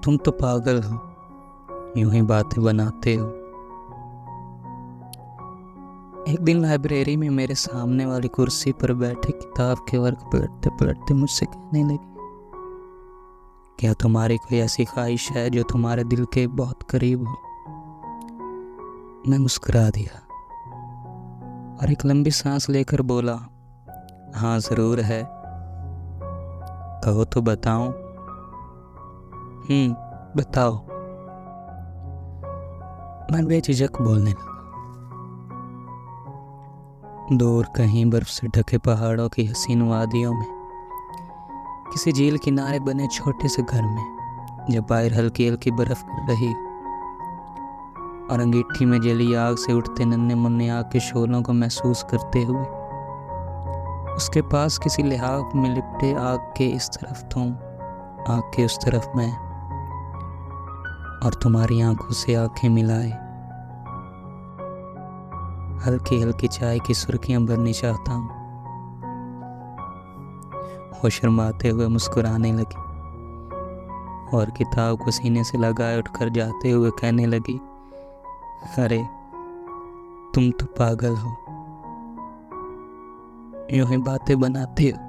तुम तो पागल हो, यूं ही बातें बनाते हो। एक दिन लाइब्रेरी में मेरे सामने वाली कुर्सी पर बैठे किताब के वर्ग पलटते पलटते मुझसे कहने लगी, क्या तुम्हारी कोई ऐसी ख्वाहिश है जो तुम्हारे दिल के बहुत करीब हो। मैं मुस्कुरा दिया और एक लंबी सांस लेकर बोला, हाँ ज़रूर है, कहो तो बताऊं। बताओ। मैं बेझिझक बोलने लगा। दूर कहीं बर्फ से ढके पहाड़ों की हसीन वादियों में, किसी झील किनारे बने छोटे से घर में, जब बाहर हल्की हल्की बर्फ गिर रही और अंगीठी में जली आग से उठते नन्हे मुन्ने आग के शोलों को महसूस करते हुए, उसके पास किसी लिहाफ में लिपटे आग के इस तरफ तुम, आग के उस तरफ मैं, और तुम्हारी आंखों से आंखें मिलाए हल्की हल्की चाय की सुर्खियां भरनी चाहता हूँ। वो शर्माते हुए मुस्कुराने लगी और किताब को सीने से लगाए उठकर जाते हुए कहने लगी, अरे तुम तो पागल हो, यूं ही बातें बनाते हो।